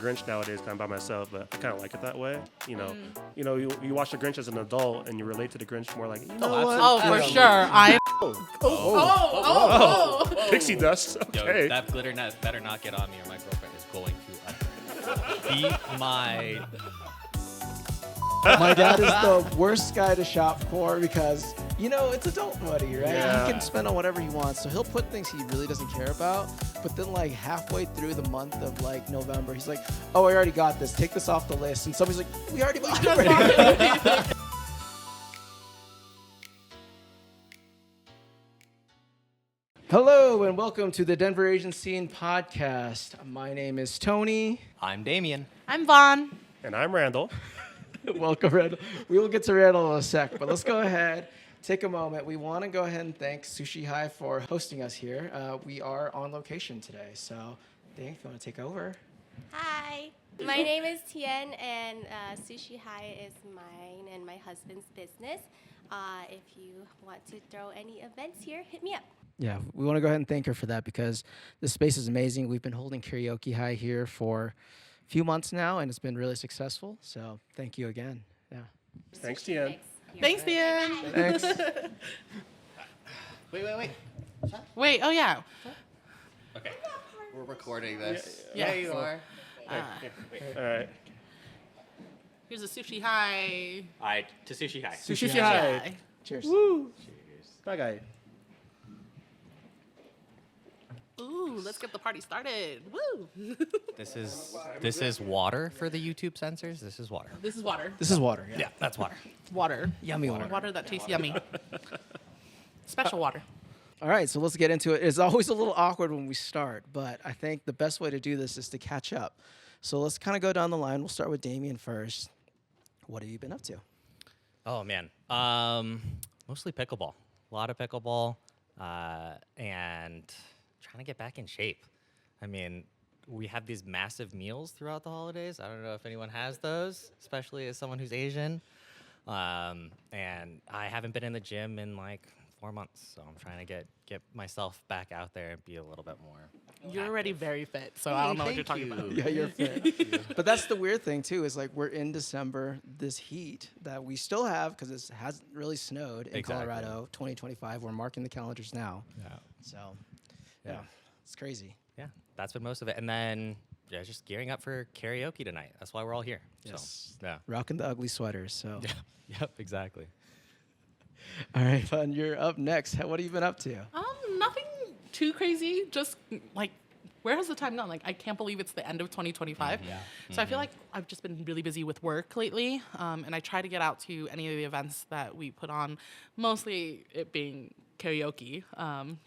Grinch nowadays kind of by myself, but I kind of like it that way. You watch the Grinch as an adult and you relate to the Grinch more like, you know what? Oh, for sure. I. Oh. Pixie dust. Okay. Yo, that glitter net better not get on me or my girlfriend is going to beat my... My dad is the worst guy to shop for because, it's adult money, right? Yeah. He can spend on whatever he wants. So he'll put things he really doesn't care about. But then, like, halfway through the month of, like, November, he's like, oh, I already got this. Take this off the list. And somebody's like, we already bought it. Hello, and welcome to the Denver Asian Scene Podcast. My name is Tony. I'm Damien. I'm Vaughn. And I'm Randall. Welcome, Randall. We will get to Randall in a sec, but let's go ahead, take a moment. We want to go ahead and thank Sushi High for hosting us here. We are on location today, so Dave, if you want to take over. Hi, my name is Tien, and Sushi High is mine and my husband's business. If you want to throw any events here, hit me up. Yeah, we want to go ahead and thank her for that because this space is amazing. We've been holding Karaoke High here for few months now, and it's been really successful. So thank you again. Yeah. Thanks, Tien. Thanks, Ian. Thanks. Wait. Wait, oh, yeah. Okay. We're recording this. Yeah. you are. All right. Here's a Sushi High. To Sushi High. Sushi Sushi High. Cheers. Woo. Bye, guy. Ooh, let's get the party started. Woo. This is water for the YouTube censors. This is water. This is water. This is water. Yeah, that's water. Water. Yummy water. Water that tastes yummy. Special water. All right, so let's get into it. It's always a little awkward when we start, but I think the best way to do this is to catch up. So let's kind of go down the line. We'll start with Damien first. What have you been up to? Oh, man. Mostly pickleball. A lot of pickleball. And trying to get back in shape. I mean, we have these massive meals throughout the holidays. I don't know if anyone has those, especially as someone who's Asian. And I haven't been in the gym in like 4 months, so I'm trying to get myself back out there and be a little bit more You're already very fit, so I don't know what you're talking about. Yeah, you're fit. But that's the weird thing, too, is like we're in December, this heat that we still have because it hasn't really snowed in Exactly. Colorado 2025. We're marking the calendars now. Yeah. So, yeah, it's crazy. Yeah, that's been most of it. And then just gearing up for karaoke tonight. That's why we're all here. Yes. So, yeah. Rocking the ugly sweaters. So, Yep, exactly. all right, Fun, you're up next. What have you been up to? Nothing too crazy. Just like, where has the time gone? Like, I can't believe it's the end of 2025. Yeah. So I feel like I've just been really busy with work lately, and I try to get out to any of the events that we put on, mostly it being karaoke,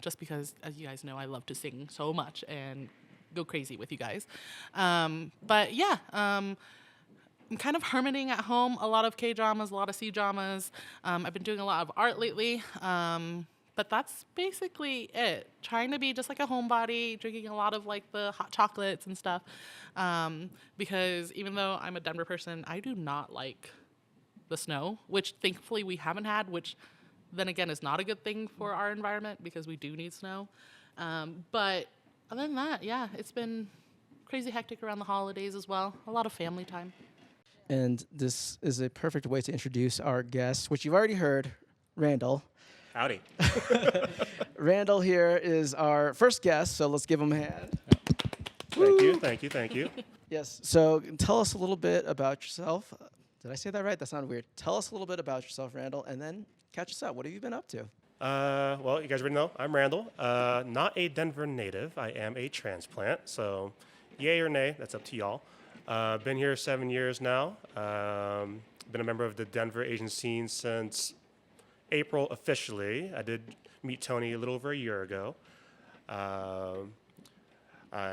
just because, as you guys know, I love to sing so much and go crazy with you guys. But yeah, I'm kind of hermiting at home, a lot of K-dramas, a lot of C-dramas. I've been doing a lot of art lately, but that's basically it. Trying to be just like a homebody, drinking a lot of like the hot chocolates and stuff, because even though I'm a Denver person, I do not like the snow, which thankfully we haven't had, which then again is not a good thing for our environment because we do need snow. But other than that, yeah, it's been crazy hectic around the holidays as well. A lot of family time. And this is a perfect way to introduce our guest, which you've already heard, Randall. Howdy. Randall here is our first guest, so let's give him a hand. Thank you. Yes, so tell us a little bit about yourself. Did I say that right? That sounded weird. Tell us a little bit about yourself, Randall, and then catch us up. What have you been up to? Well, you guys already know, I'm Randall. Not a Denver native. I am a transplant, so yay or nay, that's up to y'all. Been here 7 years now. Been a member of the Denver Asian scene since April officially. I did meet Tony a little over a year ago. I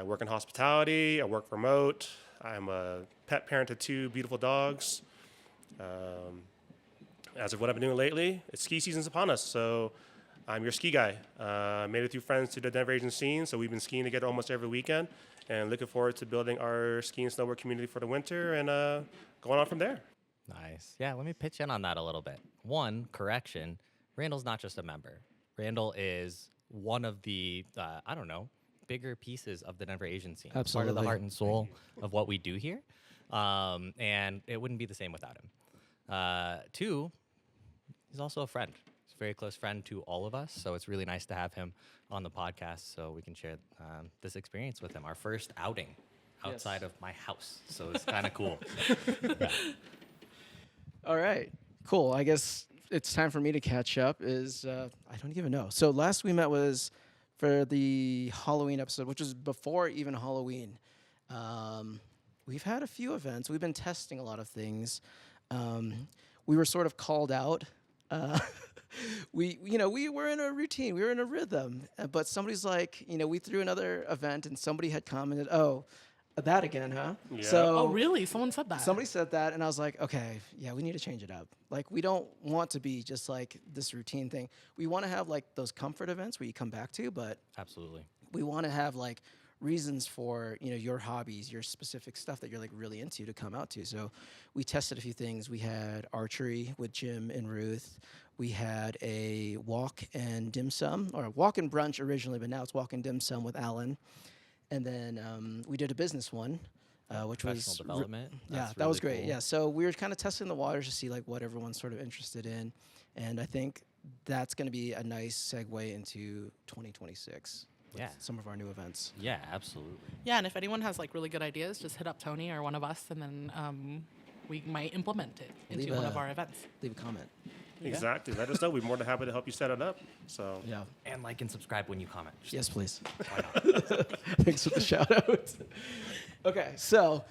work in hospitality. I work remote. I'm a pet parent to 2 beautiful dogs. As of what I've been doing lately, it's ski season's upon us, so I'm your ski guy. Made a few friends to the Denver Asian scene, so we've been skiing together almost every weekend, and looking forward to building our ski and snowboard community for the winter and going on from there. Nice. Yeah, let me pitch in on that a little bit. One, correction, Randall's not just a member. Randall is one of the, bigger pieces of the Denver Asian scene. Part of the Absolutely. heart and soul of what we do here. And it wouldn't be the same without him. Two, he's also a friend. He's a very close friend to all of us. So it's really nice to have him on the podcast so we can share this experience with him. Our first outing outside of my house. So it's kind of cool. Yeah. All right, cool. I guess it's time for me to catch up. I don't even know. So last we met was for the Halloween episode, which was before even Halloween. We've had a few events. We've been testing a lot of things. We were sort of called out. We were in a routine. We were in a rhythm. But somebody's like, we threw another event, and somebody had commented, "Oh, that again, huh?" Yeah. So Oh, really? Someone said that? somebody said that, and I was like, okay, yeah, we need to change it up. Like, we don't want to be just like this routine thing. We want to have like those comfort events where you come back to, but Absolutely. we want to have like reasons for your hobbies, your specific stuff that you're like really into to come out to. So we tested a few things. We had archery with Jim and Ruth. We had a walk and dim sum, or walk and brunch originally, but now it's walk and dim sum with Alan. And then we did a business one, which Professional was development. yeah, That's that was really great. cool. Yeah, so we were kind of testing the waters to see like what everyone's sort of interested in, and I think that's going to be a nice segue into 2026. With Yeah. some of our new events. Yeah, absolutely. Yeah, and if anyone has like really good ideas, just hit up Tony or one of us, and then we might implement it into Leave one a- of our events. Leave a comment. Exactly. Let us know. We're more than happy to help you set it up. So Yeah. And like and subscribe when you comment. Just Yes, please. why not? Thanks for the shout out. Okay, so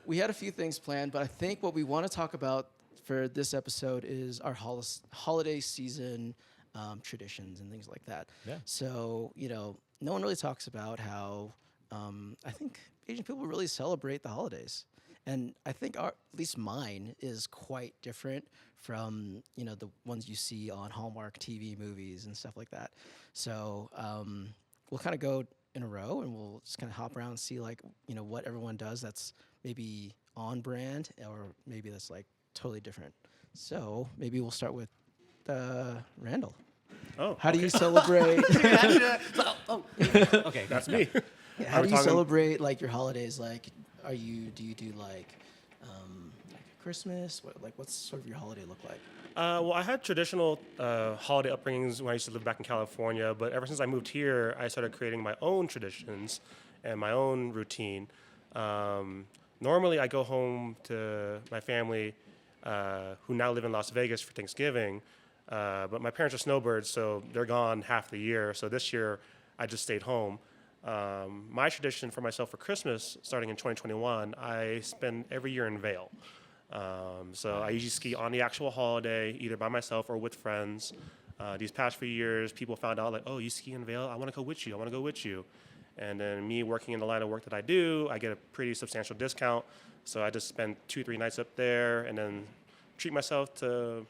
we had a few things planned, but I think what we want to talk about for this episode is our holiday season traditions and things like that. Yeah. So, no one really talks about how I think Asian people really celebrate the holidays. And I think at least mine is quite different from, the ones you see on Hallmark TV movies and stuff like that. So we'll kind of go in a row and we'll just kind of hop around and see like, what everyone does that's maybe on brand or maybe that's like totally different. So maybe we'll start with Randall. oh, How do you celebrate? Okay, that's me. How Are do we you talking- celebrate like your holidays? Like, do you do like Christmas? What's sort of your holiday look like? Well, I had traditional holiday upbringings when I used to live back in California, but ever since I moved here, I started creating my own traditions and my own routine. Normally, I go home to my family, who now live in Las Vegas for Thanksgiving, but my parents are snowbirds, so they're gone half the year. So this year, I just stayed home. My tradition for myself for Christmas, starting in 2021, I spend every year in Vail. So I usually ski on the actual holiday, either by myself or with friends. These past few years, people found out like, "Oh, you ski in Vail? I want to go with you. I want to go with you." And then me working in the line of work that I do, I get a pretty substantial discount. So I just spend 2-3 nights up there, and then treat myself to,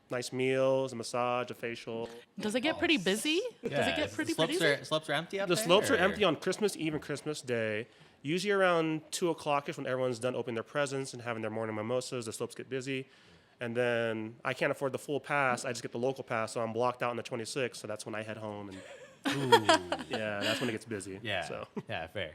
nice meals, a massage, a facial. Does it get pretty busy? Does it get pretty busy? Slopes are empty up The there? slopes are or- empty on Christmas Eve and Christmas Day. Usually around 2 o'clock-ish when everyone's done opening their presents and having their morning mimosas, the slopes get busy. And then I can't afford the full pass. I just get the local pass, so I'm blocked out on the 26th. So that's when I head home. And yeah, that's when it gets busy. Yeah. So. Yeah, fair.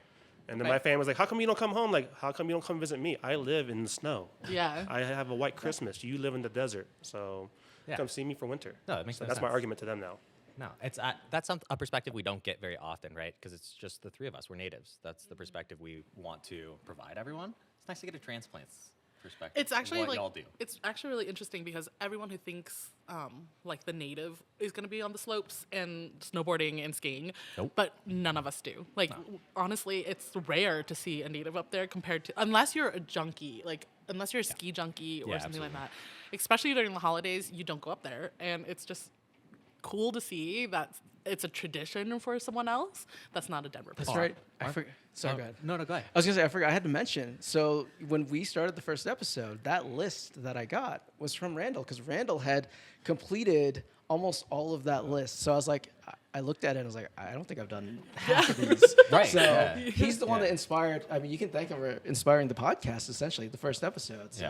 And then my family's like, "How come you don't come home? Like, how come you don't come visit me? I live in the snow. Yeah. I have a white Christmas. You live in the desert. So Yeah. come see me for winter." No, it makes so no that's my sense. argument to them now. No, it's that's a perspective we don't get very often, right? Because it's just the three of us. We're natives. That's the perspective we want to provide everyone. It's nice to get a transplant's perspective. It's actually of what like y'all do. it's actually really interesting because everyone who thinks like the native is going to be on the slopes and snowboarding and skiing, Nope. but none of us do. Like honestly, it's rare to see a native up there compared to unless you're a junkie, like unless you're a ski junkie or Yeah, something like absolutely. that. Especially during the holidays, you don't go up there, and it's just cool to see that it's a tradition for someone else. That's not a Denver. That's person. right. I forgot. Sorry, go ahead. No, go ahead. I was gonna say I forgot. I had to mention. So when we started the first episode, that list that I got was from Randall because Randall had completed almost all of that list. So I was like, I looked at it and I was like, I don't think I've done half of these. Right, So yeah. he's the one that inspired. I mean, you can thank him for inspiring the podcast. Essentially, the first episode. So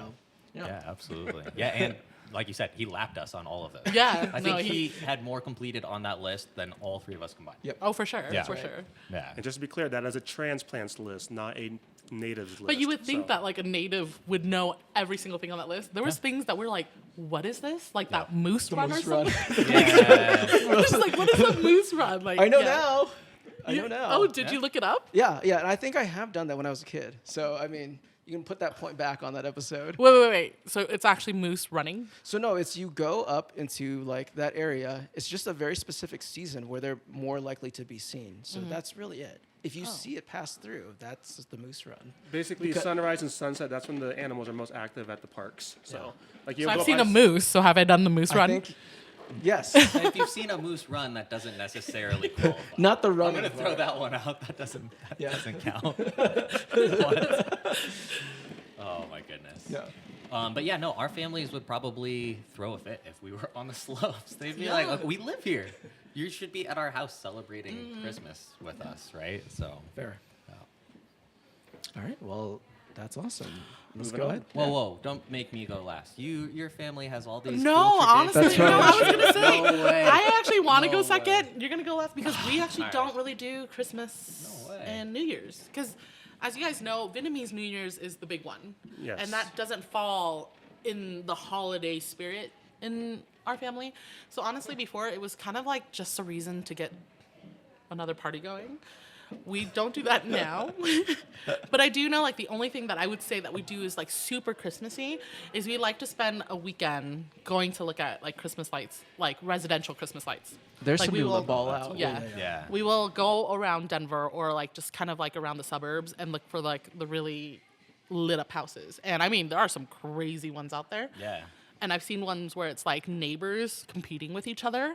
Yeah. Yeah, absolutely. Yeah, and like you said, he lapped us on all of those. Yeah, I no, think he had more completed on that list than all three of us combined. Yep. Oh, for sure. Yeah. For Right. sure. Yeah. And just to be clear, that is a transplants list, not a natives list. But you would think so. that like a native would know every single thing on that list. There was things that were like, what is this? Like that moose run Moose or run. something. Yeah. It's like, what is a moose run? Like I know yeah. now. I know You- now. Oh, did you look it up? Yeah, yeah, and I think I have done that when I was a kid. So I mean, you can put that point back on that episode. Wait. So it's actually moose running? So no, it's you go up into like that area. It's just a very specific season where they're more likely to be seen. So that's really it. If you see it pass through, that's the moose run. Basically, Because- sunrise and sunset, that's when the animals are most active at the parks. So, like you So go I've seen by a moose. So have I done the moose I run? think, yes, And if you've seen a moose run, that doesn't necessarily qualify. not the run. I'm gonna throw that one out. That doesn't count. What? Oh my goodness. Yeah. But yeah, no, our families would probably throw a fit if we were on the slopes. They'd be like, Yeah. "Look, we live here. You should be at our house celebrating Christmas with us, right?" So. Fair. yeah. All right. Well, that's awesome. Let's Moving go on. ahead. Whoa! Don't make me go last. Your family has all these. No, cool honestly, traditions. That's no. right. I was gonna say, No way. I actually want to No go way. second. You're gonna go last because we actually All right. don't really do Christmas No way. and New Year's. Because, as you guys know, Vietnamese New Year's is the big one, Yes. and that doesn't fall in the holiday spirit in our family. So honestly, before it was kind of like just a reason to get another party going. We don't do that now. But I do know like the only thing that I would say that we do is like super Christmassy is we like to spend a weekend going to look at like Christmas lights, like residential Christmas lights. There's Like, some we people will- that ball out. Yeah. Yeah. We will go around Denver or like just kind of like around the suburbs and look for like the really lit up houses. And I mean, there are some crazy ones out there. Yeah. And I've seen ones where it's like neighbors competing with each other,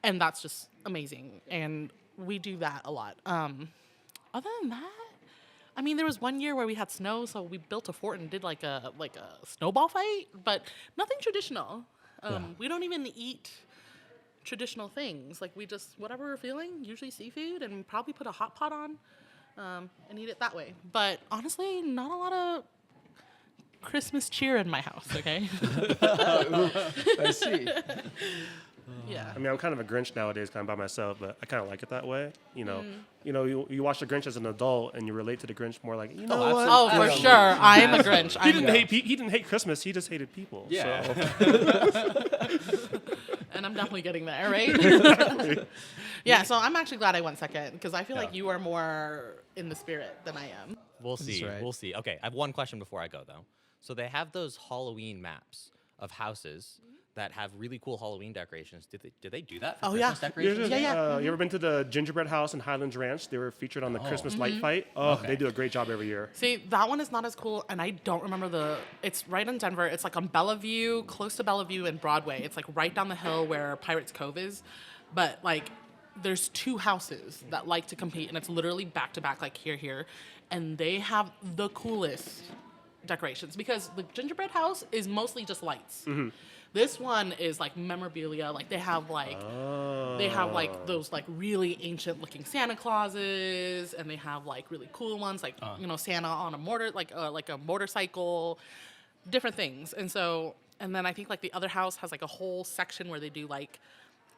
and that's just amazing. And we do that a lot. Other than that, I mean, there was one year where we had snow, so we built a fort and did like a snowball fight, but nothing traditional. We don't even eat traditional things. Like we just whatever we're feeling, usually seafood, and probably put a hot pot on and eat it that way. But honestly, not a lot of Christmas cheer in my house. Okay. I see. Yeah. I mean, I'm kind of a Grinch nowadays, kind of by myself, but I kind of like it that way. You know, Mm. you watch the Grinch as an adult and you relate to the Grinch more like, you know what? Oh, for Absolutely. sure. I'm a Absolutely. Grinch. He I'm didn't hate. He didn't hate Christmas. He just hated people. Yeah. So. and I'm definitely getting there, right? Yeah, so I'm actually glad I went second because I feel like Yeah. you are more in the spirit than I am. We'll see. right. We'll see. Okay, I have one question before I go though. So they have those Halloween maps of houses that have really cool Halloween decorations. Did they do that for Oh, yeah. Christmas decorations? Yeah. You ever been to the gingerbread house in Highlands Ranch? They were featured on the Christmas light fight. Oh, Okay. they do a great job every year. See, that one is not as cool, and I don't remember it's right in Denver. It's like on Bellevue, close to Bellevue and Broadway. It's like right down the hill where Pirates Cove is. But like, there's two houses that like to compete, and it's literally back to back, like here. And they have the coolest decorations because the gingerbread house is mostly just lights. This one is like memorabilia. Like they have like those like really ancient looking Santa Clauses, and they have like really cool ones like Santa on a like a motorcycle, different things. And then I think like the other house has like a whole section where they do like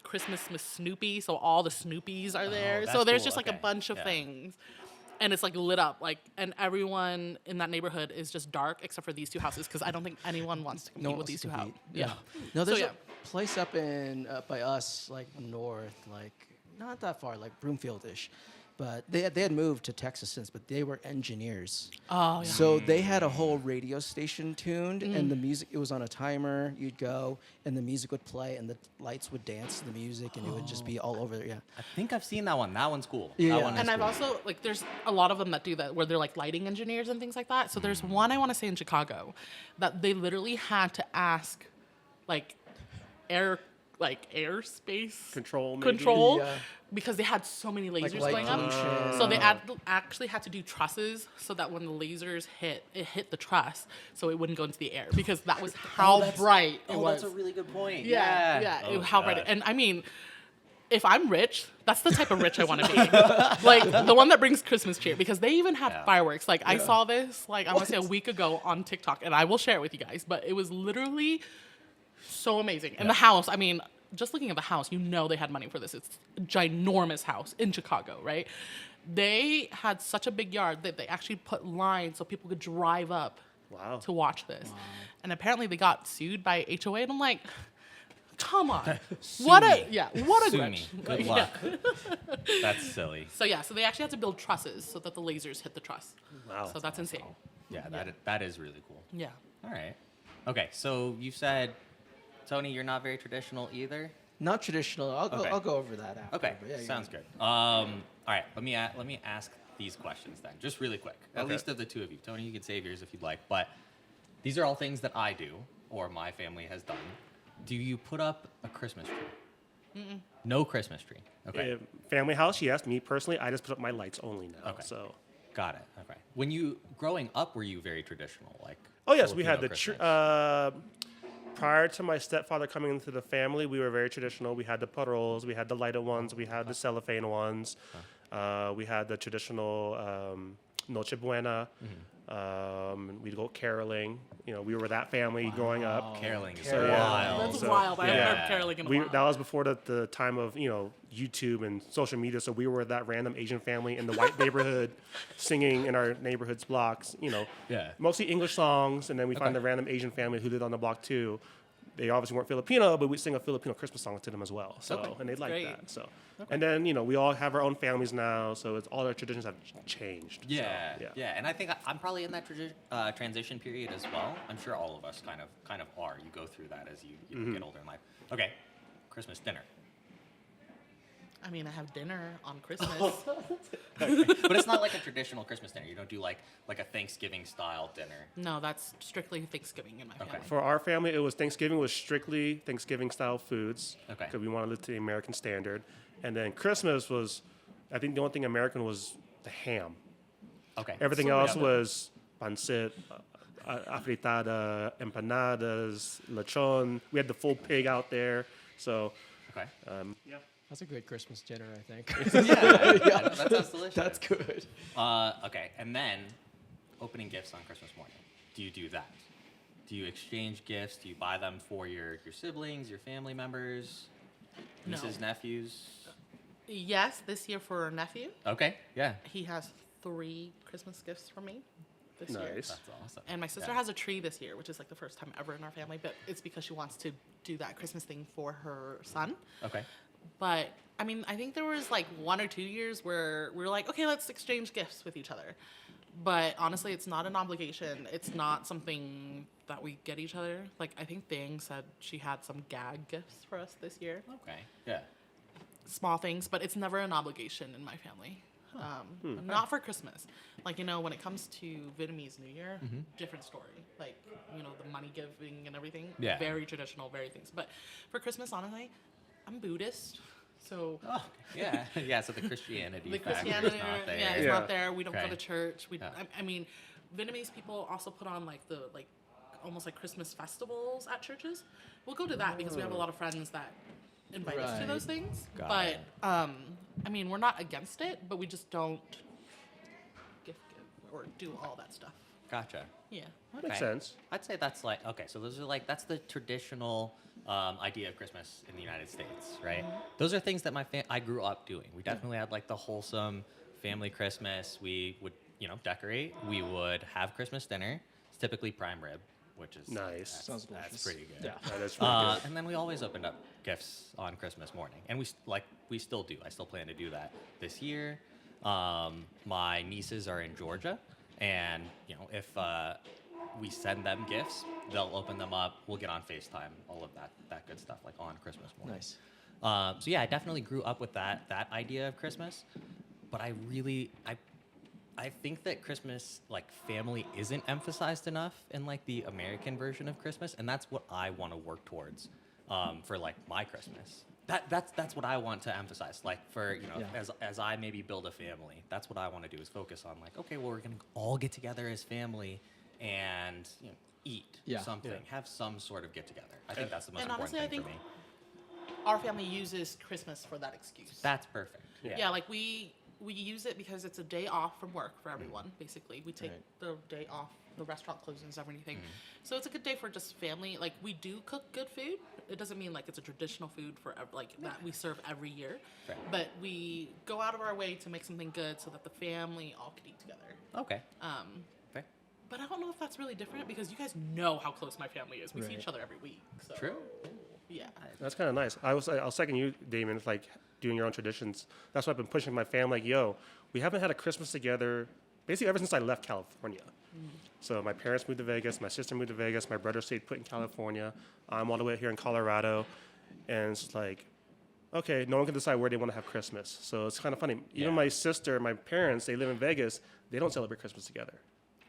Christmas with Snoopy, so all the Snoopies are there. So that's there's cool. just like a Okay. bunch of Yeah. things. And it's like lit up, like, and everyone in that neighborhood is just dark except for these two houses because I don't think anyone wants to compete No one with wants these to two houses. compete. Yeah. No, there's So, yeah. a place up in by us, like north, like not that far, like Broomfield-ish. But they had moved to Texas since, but they were engineers. Oh, yeah. So they had a whole radio station tuned, and the music, it was on a timer. You'd go, and the music would play, and the lights would dance to the music, and it would just be all over there. Yeah. I think I've seen that one. That one's cool. Yeah. That one is And I've cool. also, like, there's a lot of them that do that where they're like lighting engineers and things like that. So there's one I want to say in Chicago that they literally had to ask, like, airspace Control, maybe? control Yeah. because they had so many lasers light going up. pollution. So they actually had to do trusses so that when the lasers hit the truss, so it wouldn't go into the air because that was how bright it was. that's a really good point. Yeah, Oh, how bright. gosh. And I mean, if I'm rich, that's the type of rich I want to be. Like the one that brings Christmas cheer because they even have Yeah. fireworks. Like I saw this, like I want to say a week ago on TikTok, and I will share it with you guys. But it was literally So amazing. And the house, I mean, just looking at the house, you know they had money for this. It's a ginormous house in Chicago, right? They had such a big yard that they actually put lines so people could drive up Wow. to watch this. And apparently they got sued by HOA, and I'm like, come on. What a Sue grudge. me. Good Yeah. luck. That's silly. So they actually had to build trusses so that the lasers hit the truss. Wow. So that's insane. Yeah, that is really cool. Yeah. All right. Okay, so you said, Tony, you're not very traditional either. Not traditional. Okay. I'll go over that after. Okay, but yeah, sounds good. All right, let me ask these questions then, just really quick. At Okay. least of the two of you. Tony, you can save yours if you'd like, but these are all things that I do or my family has done. Do you put up a Christmas tree? No Christmas tree. Okay. Family house, yes. Me personally, I just put up my lights only now. Okay. So. Got it. Okay. When you growing up, were you very traditional? Like. Oh yes, we had Filipino the Christmas? prior to my stepfather coming into the family, we were very traditional. We had the paroles, we had the lighted ones, we had the cellophane ones, we had the traditional Noche Buena. We'd go caroling. You know, we were that family growing up. Caroling is Caroling. wild. That's So, wild. I yeah. haven't heard caroling in a while. That was before the time of YouTube and social media. So we were that random Asian family in the white neighborhood, singing in our neighborhood's blocks. Yeah. Mostly English songs, and then we find Okay. the random Asian family who lived on the block too. They obviously weren't Filipino, but we sing a Filipino Christmas song to them as well. So Okay. and they like Great. that. So and then we all have our own families now. So it's all our traditions have changed. So, Yeah. And I think I'm probably in that transition period as well. I'm sure all of us kind of are. You go through that as you get older in life. Okay, Christmas dinner. I mean, I have dinner on Christmas. But it's not like a traditional Christmas dinner. You don't do like a Thanksgiving style dinner. No, that's strictly Thanksgiving in my family. For our family, it was Thanksgiving was strictly Thanksgiving style foods. Okay. Because we wanted to live to the American standard, and then Christmas was, I think the only thing American was the ham. Okay. Everything So, else yeah. was pancit, afritada, empanadas, lechon. We had the full pig out there. So Okay. yeah. That's a good Christmas dinner, I think. Yeah, that sounds delicious. That's good. Okay, and then opening gifts on Christmas morning. Do you do that? Do you exchange gifts? Do you buy them for your siblings, your family members, No. nieces, nephews? Yes, this year for a nephew. Okay, yeah. He has 3 Christmas gifts from me this year. Nice. That's awesome. And my sister Yeah. has a tree this year, which is like the first time ever in our family, but it's because she wants to do that Christmas thing for her son. Okay. But I mean, I think there was like 1 or 2 years where we were like, okay, let's exchange gifts with each other. But honestly, it's not an obligation. It's not something that we get each other. Like, I think Thing said she had some gag gifts for us this year. Okay. Yeah. Small things, but it's never an obligation in my family. Not for Christmas. Like, when it comes to Vietnamese New Year, different story. Like, the money giving and everything. Yeah. Very traditional, very things. But for Christmas, honestly, I'm Buddhist. So Oh, yeah. Yeah. So the Christianity. the factor Christianity, is not there. yeah, it's Yeah. not there. We don't go Okay. to church. Yeah. I mean, Vietnamese people also put on almost like Christmas festivals at churches. We'll go to that because we have a lot of friends that invite us to Right. those things. Got but it. I mean, we're not against it, but we just don't gift give or do all that stuff. Gotcha. Yeah. That makes Okay. sense. I'd say that's okay. So those are that's the traditional idea of Christmas in the United States, right? Those are things that I grew up doing. We definitely had like the wholesome family Christmas. We would decorate. We would have Christmas dinner. It's typically prime rib, which is Nice. Sounds That's delicious. pretty good. Yeah. That is really good. And then we always opened up gifts on Christmas morning, and we still do. I still plan to do that this year. My nieces are in Georgia, and if we send them gifts, they'll open them up. We'll get on FaceTime, all of that good stuff, like on Christmas morning. Nice. So yeah, I definitely grew up with that idea of Christmas, but I think that Christmas, like family, isn't emphasized enough in like the American version of Christmas, and that's what I want to work towards for like my Christmas. That's what I want to emphasize. Like for Yeah. as I maybe build a family, that's what I want to do is focus on like, okay, well, we're gonna all get together as family and eat Yeah. something, Yeah. have some sort of get together. I think that's the most And important honestly, thing I for me. Our family uses Christmas for that excuse. That's perfect. Yeah, like we we use it because it's a day off from work for everyone. Basically, we take Right. the day off. The restaurant closes and everything, so it's a good day for just family. Like we do cook good food. It doesn't mean like it's a traditional food for like that we serve every year, Right. but we go out of our way to make something good so that the family all can eat together. Okay. Fair. But I don't know if that's really different because you guys know how close my family is. We see Right. each other every week. So. True. Yeah. That's kind of nice. I'll second you, Damon. It's like doing your own traditions. That's what I've been pushing my family. Like, yo, we haven't had a Christmas together basically ever since I left California. So my parents moved to Vegas. My sister moved to Vegas. My brother stayed put in California. I'm all the way here in Colorado, and it's like, okay, no one can decide where they want to have Christmas. So it's kind of funny. Yeah. Even my sister, my parents, they live in Vegas. They don't celebrate Christmas together.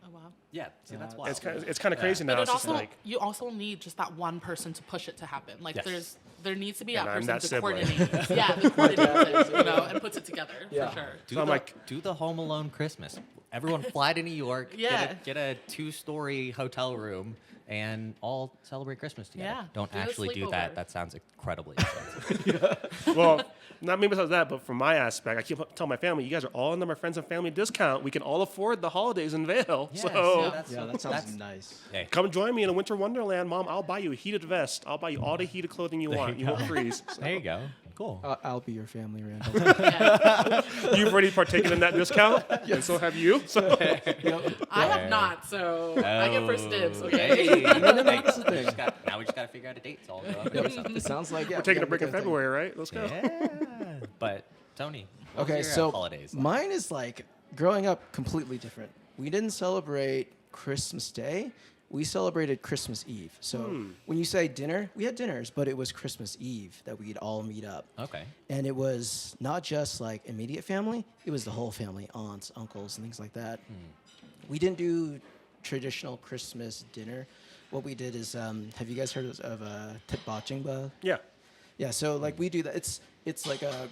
Oh wow. Yeah. See, that's wild. It's kind of crazy now. But It's it just also like, you also need just that one person to push it to happen. Like Yes. there needs to be And that I'm person that to sibling. coordinate. Yeah, that coordinates it, and puts it together Yeah. for sure. Do So I'm the, like- do the Home Alone Christmas. Everyone fly to New York. Yeah. Get a 2-story hotel room and all celebrate Christmas together. Yeah, Don't do a actually do sleepover. that. That sounds incredibly expensive. well, not maybe because of that, but from my aspect, I keep telling my family, you guys are all under my friends and family discount. We can all afford the holidays in Vail. Yeah, so see, that's- Yeah, that that's- sounds nice. Hey, come join me in a winter wonderland, Mom. I'll buy you a heated vest. I'll buy you all the heated clothing you want. You won't freeze. So. there you go. Cool. I'll be your family, Randall. Yeah. You've already partaken in that discount, and so have you. So I have not, so I get first dibs. Okay. Hey, that's the thing. now we just got to figure out a date. So I'll go up or something. It sounds like, yeah. we're taking we a break in gotta do February, right? Let's go. Yeah. But Tony, what was Okay, your, so holidays like? mine is like growing up completely different. We didn't celebrate Christmas Day. We celebrated Christmas Eve. So when you say dinner, we had dinners, but it was Christmas Eve that we'd all meet up. Okay. And it was not just like immediate family, it was the whole family, aunts, uncles, and things like that. We didn't do traditional Christmas dinner. What we did is, have you guys heard of tteokbokjjimba? Yeah. Yeah, so like we do that. It's like a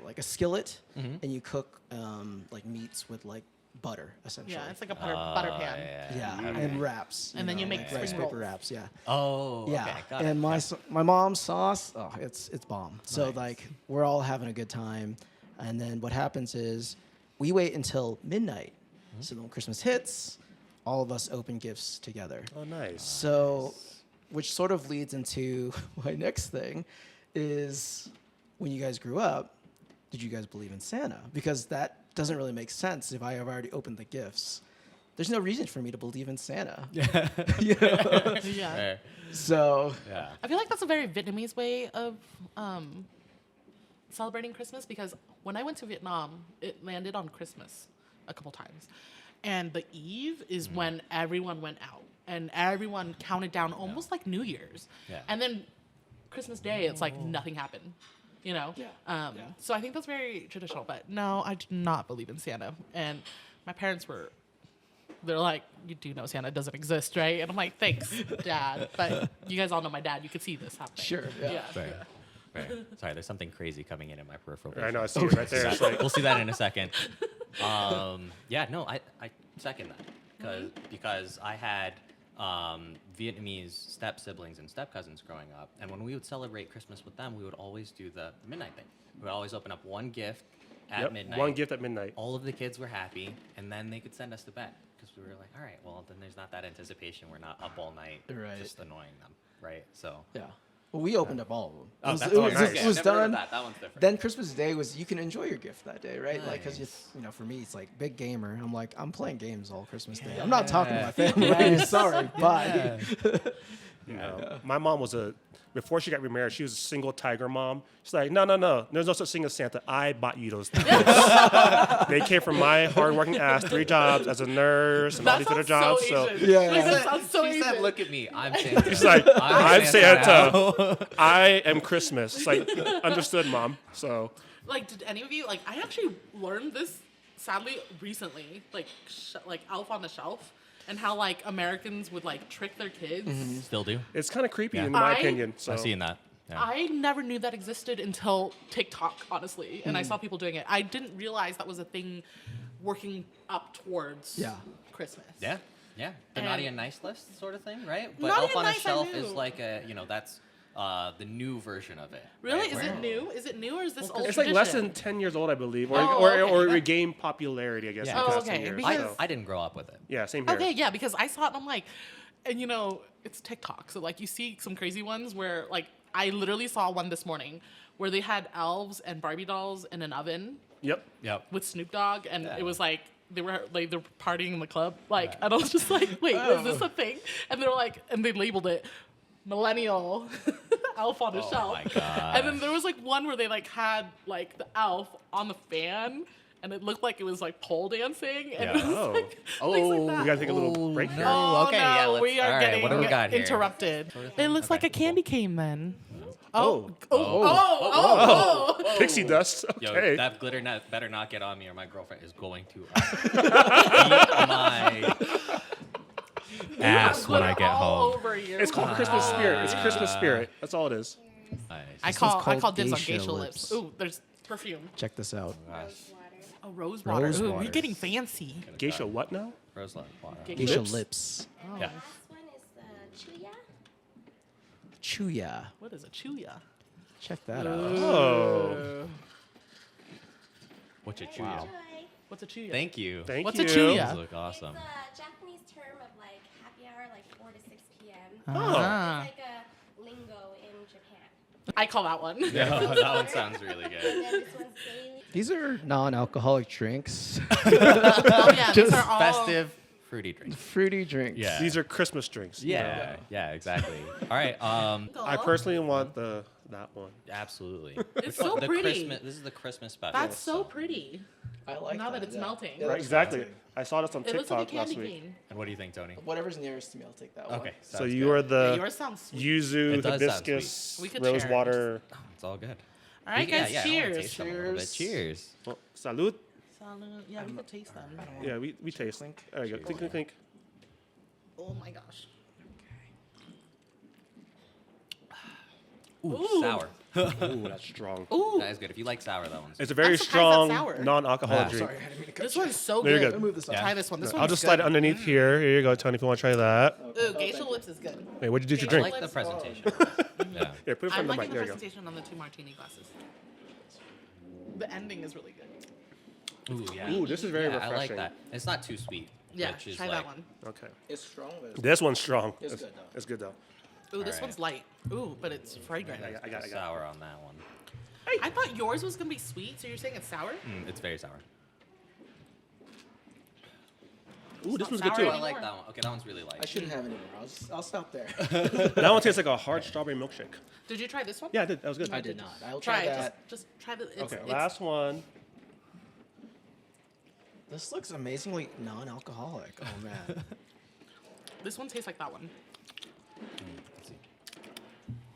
like a skillet, and you cook like meats with like butter essentially. Yeah, it's like a butter pan. Yeah, Okay. and wraps. And then you make like spring rice rolls. paper wraps. Yeah. Oh, Yeah, okay. Got and it. my mom's sauce, oh, it's bomb. So Nice. like we're all having a good time, and then what happens is we wait until midnight. So when Christmas hits, all of us open gifts together. Oh, nice. So, which sort of leads into my next thing, is when you guys grew up, did you guys believe in Santa? Because that doesn't really make sense if I have already opened the gifts. There's no reason for me to believe in Santa. You know? Yeah. Fair. So Yeah. I feel like that's a very Vietnamese way of celebrating Christmas because when I went to Vietnam, it landed on Christmas a couple times. And the eve is when everyone went out and everyone counted down almost like New Year's. Yeah. And then Christmas Day, it's like nothing happened, you know? So I think that's very traditional. But no, I do not believe in Santa. And my parents they're like, you do know Santa doesn't exist, right? And I'm like, thanks, Dad. But you guys all know my dad. You could see this happening. sure, yeah. Fair. Fair. Sorry, there's something crazy coming in my peripheral. I know. I vision. see it right there. It's like, We'll see that in a second. Yeah, no, I second that because I had Vietnamese step siblings and step cousins growing up, and when we would celebrate Christmas with them, we would always do the midnight thing. We would always open up one gift at yep, midnight. one gift at midnight. All of the kids were happy, and then they could send us to bed because we were like, all right, well, then there's not that anticipation. We're not up all night Right. just annoying them, right? So. Yeah. Well, we opened up all of them. Oh, that's it all was, nice. it was Never heard of done. That one's different. Then Christmas Day was you can enjoy your gift that day, right? Like, because Nice. you know, for me, it's like big gamer. I'm like, I'm playing games all Christmas Day. I'm not talking to my family. Yes. Sorry, bye. You know, my mom was before she got remarried, she was a single tiger mom. She's like, no. There's no such thing as Santa. I bought you those things. They came from my hardworking ass, 3 jobs as a nurse and all That these other sounds jobs. so So Asian. Yeah. That sounds so She said, Asian. look at me. I'm Santa. she's like, I'm Santa Santa. I am Christmas. It's like, understood, Mom. So Like, did any of you like? I actually learned this sadly recently, like Elf on the Shelf, and how like Americans would like trick their kids. Still do. it's kind of creepy Yeah. in my I- opinion. So I've seen that. Yeah. I never knew that existed until TikTok, honestly, and I saw people doing it. I didn't realize that was a thing working up towards Yeah. Christmas. Yeah. The And- naughty and nice list sort of thing, right? But Naughty Elf and on a Nice I Shelf knew. is like a, that's the new version of it. Really? right? Is Where- it new? Is it new or is this old It's like less than tradition? 10 years old, I believe, or Oh, or, okay. or it regained popularity, I guess. Yeah. in the Oh, past 10 okay, years. because- So, I didn't grow up with it. yeah, same here. Okay, yeah, because I saw it and I'm like, and you know, it's TikTok. So like you see some crazy ones where like I literally saw one this morning where they had elves and Barbie dolls in an oven Yep. Yep. with Snoop Dogg and Yeah. it was like they were partying in the club. Like and I was just like, wait, is this a thing? And they were like and they labeled it millennial elf on a Oh shelf. my gosh. And then there was like one where they like had like the elf on the fan and it looked like it was like pole dancing and Yeah. it was Oh. like Oh, things like that. We gotta take a little break here. Oh, okay, no, yeah, let's- we are all right, getting what do we got here? interrupted. Sort of It thing? looks like Okay, a candy cane then. Oh. Oh. Pixie dust. Yo, Okay. that glitter better not get on me, or my girlfriend is going to eat my ass when I get all home. over you. It's called Christmas spirit. It's Christmas spirit. That's all it is. Nice. I one's call called dibs on geisha geisha lips. lips. Ooh, there's perfume. Check this out. Gosh. Oh, rose water. Rose Ooh, water. we're getting fancy. Geisha what now? Rose water. Geisha Lips? lips. Yeah. Last one is Chuya. Chuya. What is a chuya? Check that out. Oh. What's a chuya? Wow. Enjoy. What's a chuya? Thank you. Thank What's you. a chuya? Those look awesome. It's a Japanese term of like happy hour, like 4 to 6 p.m. Ah. It's like a lingo in Japan. I call that one. Yeah, that one sounds really And good. then this one's daily. These are non-alcoholic drinks. Oh yeah, these Just are all Festive, fruity drink. Fruity drinks. Yeah. These are Christmas drinks. Yeah, yeah, exactly. All right. I personally want that one. Absolutely. It's so the pretty. Christmas. This is the Christmas special. That's so pretty. I like Now that it's melting. Yeah, Right, that's exactly. fancy. I saw this on It looks like a TikTok last candy week. cane. And what do you think, Tony? Whatever's nearest to me, I'll take that one. Okay. So sounds you good. are Yeah, the yours sounds sweet. yuzu, It does sound hibiscus, We could rose share it. water. Oh, it's all good. All right, guys, I wanna cheers. taste them a little bit. Cheers. Oh, salud. Salud. Yeah, we could taste them. Yeah, we taste. Clink. There you go. Clink, clink, clink. Oh my gosh. Ooh, Ooh. sour. Ooh, that's strong. Ooh, That is good. If you like sour, that one's. It's a very surprised strong that's sour. non-alcoholic Ah. drink. Sorry, I didn't mean to cut this you. one's so There you good. go. Let me move this up. Yeah. Try this one. This I'll one's just slide good. it underneath here. Here you go, Tony, if you want to try that. Ooh, geisha lips is good. Wait, what did you do to I your I drink? like the presentation. Yeah. Here, put it in I'm front of the mic. liking the There you go. presentation on the 2 martini glasses. The ending is really good. Ooh, yeah. Ooh, this is very yeah, I like refreshing. that. It's not too sweet. Yeah, which is try like, that one. Okay. It's strong, but it's This one's strong. It's good, though. It's good though. Ooh, this Alright. one's light. Ooh, but it's fragrant. I got it. sour on that one. I thought yours was gonna be sweet, so you're saying it's sour? It's very sour. Ooh, this not one's good sour too. I anymore. like that one. Okay, that one's really light. I shouldn't have any more. I'll stop there. That one tastes like a hard strawberry milkshake. Did you try this one? Yeah, I did. That was good. I did not. I'll Try try it. that. Just try the. It's, Okay, it's, last one. This looks amazingly non-alcoholic. Oh man, This one tastes like that one. Let's see.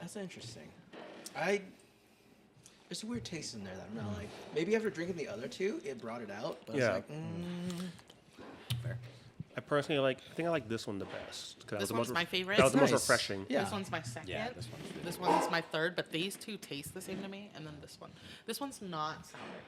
that's interesting. There's a weird taste in there that I'm not like. Maybe after drinking the other two, it brought it out. But Yeah. I was like, Fair. I personally I think I like this one the best. 'cause that This was the one's most my favorite. That was the most Nice. refreshing. Yeah. This one's my second. Yeah, this one's really This one's my third, but these two taste the same to me, and then this one. This one's not sour anymore.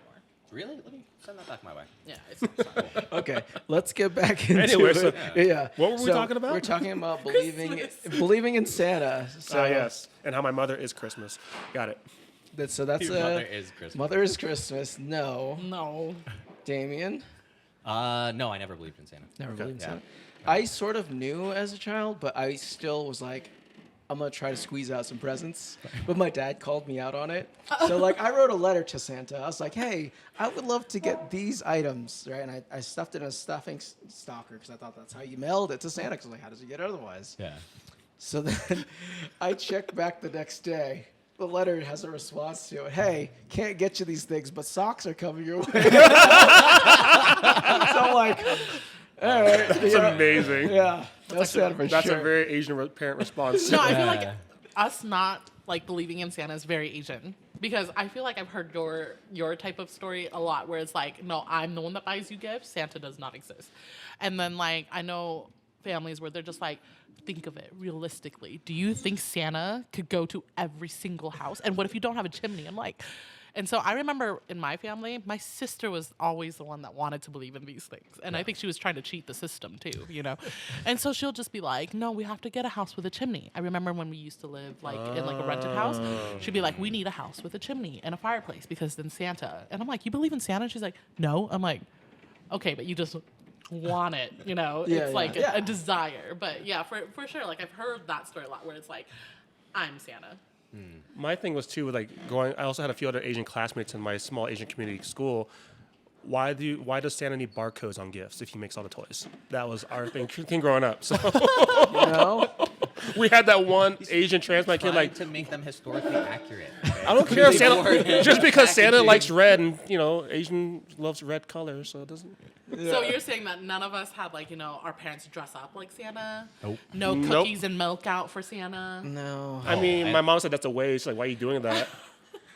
Really? Let me send that back my way. Yeah, it's not sour. okay, let's get back into Anyway, it. so- yeah. What were we So, talking about? We're talking about believing in Santa. So Yes, and how my mother is Christmas. Got it. That's Your mother is Christmas. Mother is Christmas. No, No. Damien. No, I never believed in Santa. Never Okay. believed in Yeah. Santa. I sort of knew as a child, but I still was like, I'm gonna try to squeeze out some presents. But my dad called me out on it. So like I wrote a letter to Santa. I was like, hey, I would love to get these items, right? And I stuffed it in a stuffing stalker because I thought that's how you mailed it to Santa. Because like, how does he get it otherwise? Yeah. So then I checked back the next day. The letter has a response to it. Hey, can't get you these things, but socks are coming your way. So I'm like, all right. That's amazing. Yeah, that's Santa for That's sure. a very Asian parent response. No, I feel like Yeah. us not like believing in Santa is very Asian because I feel like I've heard your type of story a lot where it's like, no, I'm the one that buys you gifts. Santa does not exist. And then like I know families where they're just like, think of it realistically. Do you think Santa could go to every single house? And what if you don't have a chimney? I'm like, And so I remember in my family, my sister was always the one that wanted to believe in these things. And I think she was trying to cheat the system too, you know? And so she'll just be like, no, we have to get a house with a chimney. I remember when we used to live like in like a rented house, she'd be like, we need a house with a chimney and a fireplace because then Santa. And I'm like, you believe in Santa? And she's like, no. I'm like, okay, but you just want it, you know? Yeah, it's yeah. like Yeah. a desire. But yeah, for sure, like I've heard that story a lot where it's like, I'm Santa. My thing was too, like going. I also had a few other Asian classmates in my small Asian community school. Why does Santa need barcodes on gifts if he makes all the toys? That was our thing growing up. So You know? we had that one Asian transplant kid. Trying Like, to make them historically accurate. I don't care if Santa, Beforehand. just because Santa Packaging. likes red, and Asian loves red colors, so it doesn't. So you're saying that none of us had like, our parents dress up like Santa? Nope. No Nope. cookies and milk out for Santa? No. I mean, and- my mom said that's a waste. Like, why are you doing that?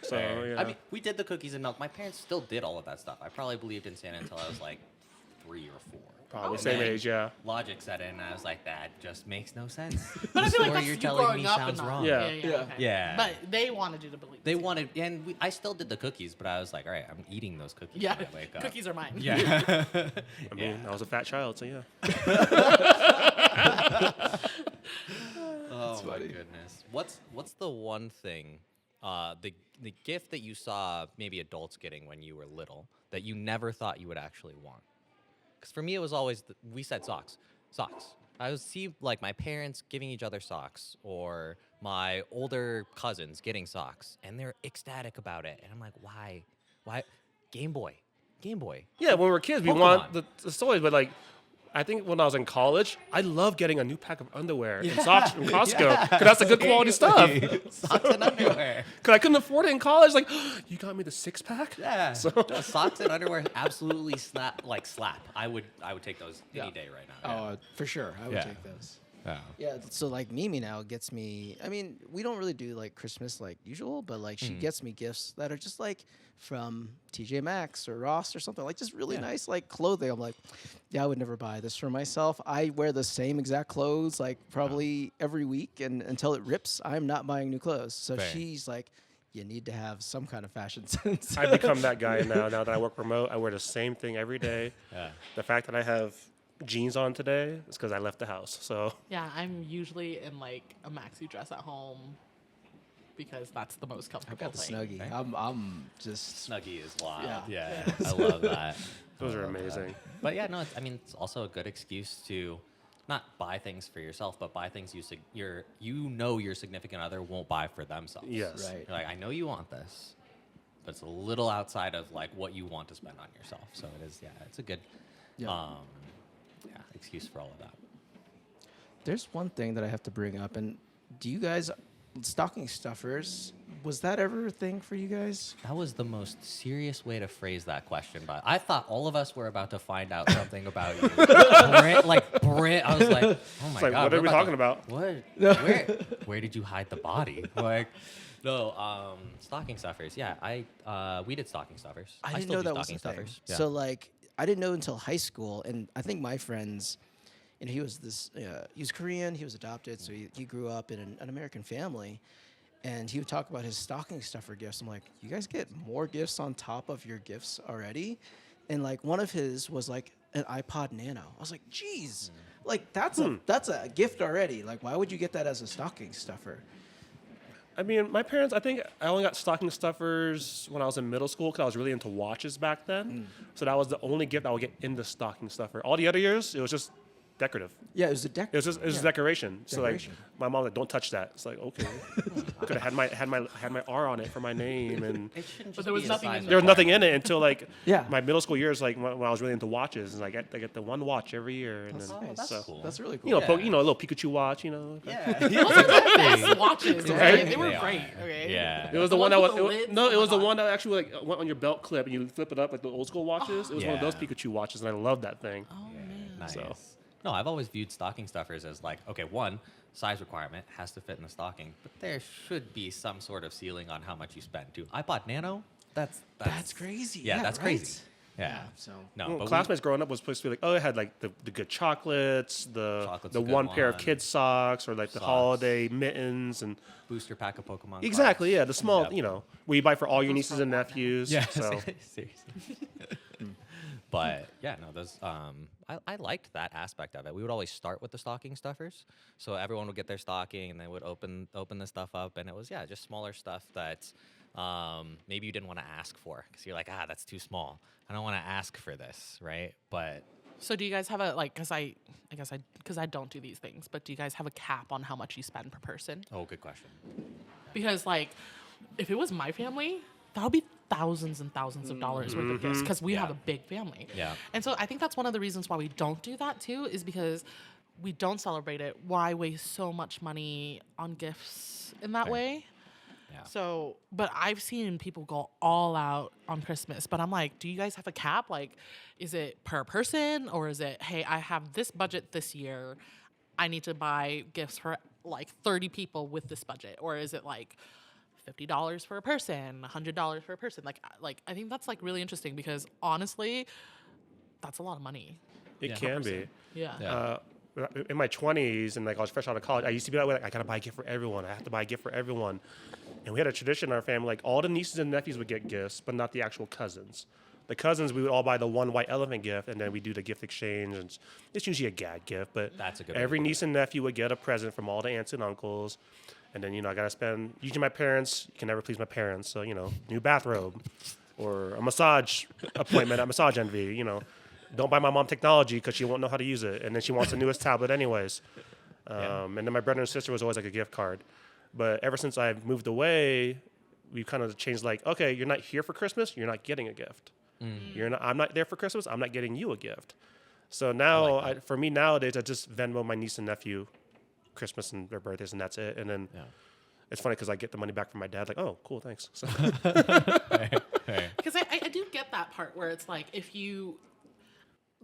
So yeah. I mean, we did the cookies and milk. My parents still did all of that stuff. I probably believed in Santa until I was like 3 or 4. Probably And same then age, yeah. Logic set in, and I was like, that just makes no sense. But I The feel like story that's you're you telling growing me up sounds and not. wrong. Yeah. Okay. Yeah. But they wanted you to believe. They Santa. wanted, and I still did the cookies, but I was like, all right, I'm eating those cookies Yeah. when I wake up. Cookies are mine. Yeah. I mean, I was a fat child, so yeah. Oh my goodness. What's the one thing, the gift that you saw maybe adults getting when you were little that you never thought you would actually want? Because for me, it was always we said socks. I would see like my parents giving each other socks or my older cousins getting socks, and they're ecstatic about it, and I'm like, why? Game Boy. Yeah, when we were kids, we Pokemon. want the toys, but like, I think when I was in college, I loved getting a new pack of underwear and socks from Costco because that's the good quality stuff. Socks and underwear. Because I couldn't afford it in college. Like, you got me the 6-pack? Yeah. So The socks and underwear absolutely slap. I would take those any day right now. Oh, for sure. I would Yeah. take those. Yeah. Yeah, so like Mimi now gets me. I mean, we don't really do like Christmas like usual, but like she gets me gifts that are just like from TJ Maxx or Ross or something, like just really nice like clothing. I'm like, yeah, I would never buy this for myself. I wear the same exact clothes like probably every week, and until it rips, I'm not buying new clothes. So Fair. she's like, you need to have some kind of fashion sense. I've become that guy now. Now that I work remote, I wear the same thing every day. Yeah. The fact that I have jeans on today is because I left the house. So Yeah, I'm usually in like a maxi dress at home because that's the most comfortable Got the thing. Snuggie. Okay. I'm just Snuggie is wild. Yeah. Yeah. I love that. those I are love that. amazing. But yeah, no, it's also a good excuse to not buy things for yourself, but buy things your significant other won't buy for themselves. Yes. Right. You're like, I know you want this, but it's a little outside of like what you want to spend on yourself. So it is, it's a good excuse for all of that. There's one thing that I have to bring up, and do you guys stocking stuffers? Was that ever a thing for you guys? That was the most serious way to phrase that question, but I thought all of us were about to find out something about you. Brent, I was like, oh my like, god, what are we're we talking about? What? Where did you hide the body? Like, no, stocking stuffers. Yeah, we did stocking stuffers. I didn't still know do that was stocking a thing. stuffers. Yeah. So like, I didn't know until high school, and I think my friends, he was he was Korean, he was adopted, so he grew up in an American family, and he would talk about his stocking stuffer gifts. I'm like, you guys get more gifts on top of your gifts already? And like one of his was like an iPod Nano. I was like, geez, like that's a gift already. Like, why would you get that as a stocking stuffer? I mean, my parents, I think I only got stocking stuffers when I was in middle school because I was really into watches back then. So that was the only gift I would get in the stocking stuffer. All the other years, it was just decorative. Yeah, it was a deck. It was just decoration. So Decoration. like, my mom like, don't touch that. It's like, okay, could have had my R on it for my name, and It shouldn't But just there was be a nothing size in there was nothing in it until like Yeah. my middle school years, like when I was really into watches, and I get the one watch every year, and then Nice. that's cool. That's really cool. you know, Yeah. a little Pikachu watch, you know. Yeah. Best watches, Right? okay? They were They are. great, okay? Yeah. It was the The one that ones was with the lids? no, Oh it my was the God. one that actually like went on your belt clip and you flip it up like the old school watches. It was one of those Yeah. Pikachu watches, and I loved that thing. Oh, man. Nice. So- No, I've always viewed stocking stuffers as like, okay, one, size requirement has to fit in the stocking, but there should be some sort of ceiling on how much you spend too. iPod Nano, that's That's crazy. Yeah, Yeah, that's right? crazy. Yeah. So No, Well, but classmates growing up was supposed to be like, oh, it had like the good chocolates, Chocolate's the a good one pair of one. kids socks, or like the Socks. holiday mittens, and booster pack of Pokemon. exactly, cards. yeah, the small, Yep. you know, where you buy for all your Those nieces are and a lot now. nephews. Yeah, So seriously. But yeah, no, those I liked that aspect of it. We would always start with the stocking stuffers, so everyone would get their stocking, and they would open the stuff up, and it was just smaller stuff that maybe you didn't want to ask for because you're like, that's too small. I don't want to ask for this, right? But So do you guys have a like? Because I don't do these things, but do you guys have a cap on how much you spend per person? good question. Because like, if it was my family, that would be thousands and thousands of dollars worth of gifts because we have Yeah. a big family. Yeah. And so I think that's one of the reasons why we don't do that too, is because we don't celebrate it. Why waste so much money on gifts in that Fair. way? Yeah. So, but I've seen people go all out on Christmas, but I'm like, do you guys have a cap? Like, is it per person or is it, hey, I have this budget this year. I need to buy gifts for like 30 people with this budget? Or is it like $50 for a person, $100 for a person? Like I think that's like really interesting because honestly, that's a lot of money. it Yeah. can be. Yeah. Yeah. In my 20s and like I was fresh out of college, I used to be that way. Like, I gotta buy a gift for everyone. I have to buy a gift for everyone. And we had a tradition in our family. Like all the nieces and nephews would get gifts, but not the actual cousins. The cousins, we would all buy the one white elephant gift, and then we do the gift exchange. And it's usually a gag gift, but That's a good way every to do niece and nephew would get a present from all the aunts and uncles. And then I gotta spend. Usually, my parents. You can never please my parents, so new bathrobe, or a massage appointment at Massage Envy. Don't buy my mom technology because she won't know how to use it, and then she wants the newest tablet anyways. And then my brother and sister was always like a gift card. But ever since I've moved away, we've kind of changed. Like, okay, you're not here for Christmas, you're not getting a gift. I'm not there for Christmas, I'm not getting you a gift. So now, for me nowadays, I just Venmo my niece and nephew Christmas and their birthdays, and that's it. And then it's funny because I get the money back from my dad. Like, oh, cool, thanks. So Because I do get that part where it's like if you,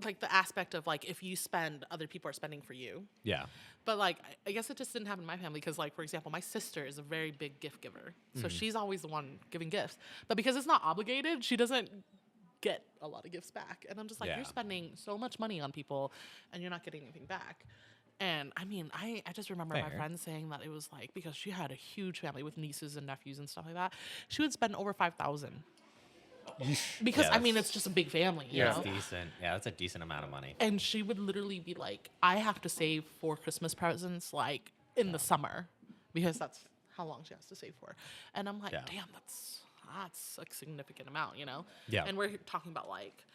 like the aspect of like if you spend, other people are spending for you. Yeah. But like, I guess it just didn't happen in my family because, like, for example, my sister is a very big gift giver, so she's always the one giving gifts. But because it's not obligated, she doesn't get a lot of gifts back, and I'm just like, Yeah. you're spending so much money on people, and you're not getting anything back. And I mean, I just remember my Fair. friend saying that it was like because she had a huge family with nieces and nephews and stuff like that, she would spend over $5,000. Because Yeah, I mean, that's- it's just a big family, you Yeah. know. That's decent. Yeah, that's a decent amount of money. And she would literally be like, I have to save for Christmas presents like in the summer because that's how long she has to save for. And I'm like, Yeah. damn, that's a significant amount, you know? Yeah. And we're talking about like